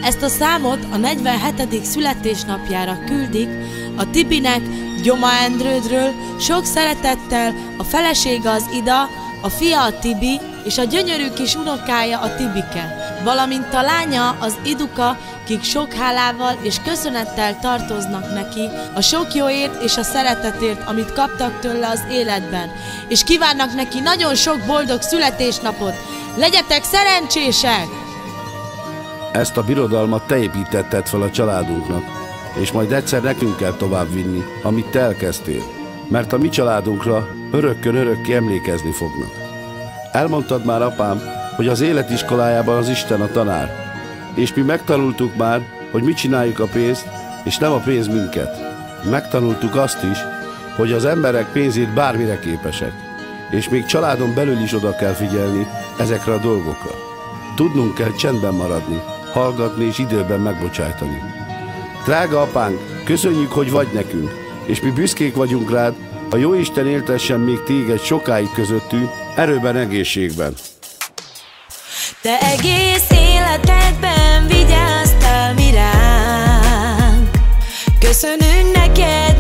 Ezt a számot a 47. születésnapjára küldik a Tibinek Gyoma Endrődről, sok szeretettel a felesége az Ida, a fia a Tibi és a gyönyörű kis unokája a Tibike, valamint a lánya az Iduka, kik sok hálával és köszönettel tartoznak neki a sok jóért és a szeretetért, amit kaptak tőle az életben, és kívánnak neki nagyon sok boldog születésnapot. Legyetek szerencsések! Ezt a birodalmat te építetted fel a családunknak, és majd egyszer nekünk kell továbbvinni, amit te elkezdtél, mert a mi családunkra örökkön örökké emlékezni fognak. Elmondtad már, apám, hogy az életiskolájában az Isten a tanár, és mi megtanultuk már, hogy mit csináljuk a pénzt, és nem a pénz minket. Megtanultuk azt is, hogy az emberek pénzét bármire képesek, és még családon belül is oda kell figyelni ezekre a dolgokra. Tudnunk kell csendben maradni, hallgatni és időben megbocsájtani. Drága apánk, köszönjük, hogy vagy nekünk, és mi büszkék vagyunk rád, a Jóisten éltessen még téged sokáig közöttünk, erőben, egészségben. Te egész életedben vigyáztál mi ránk, köszönünk neked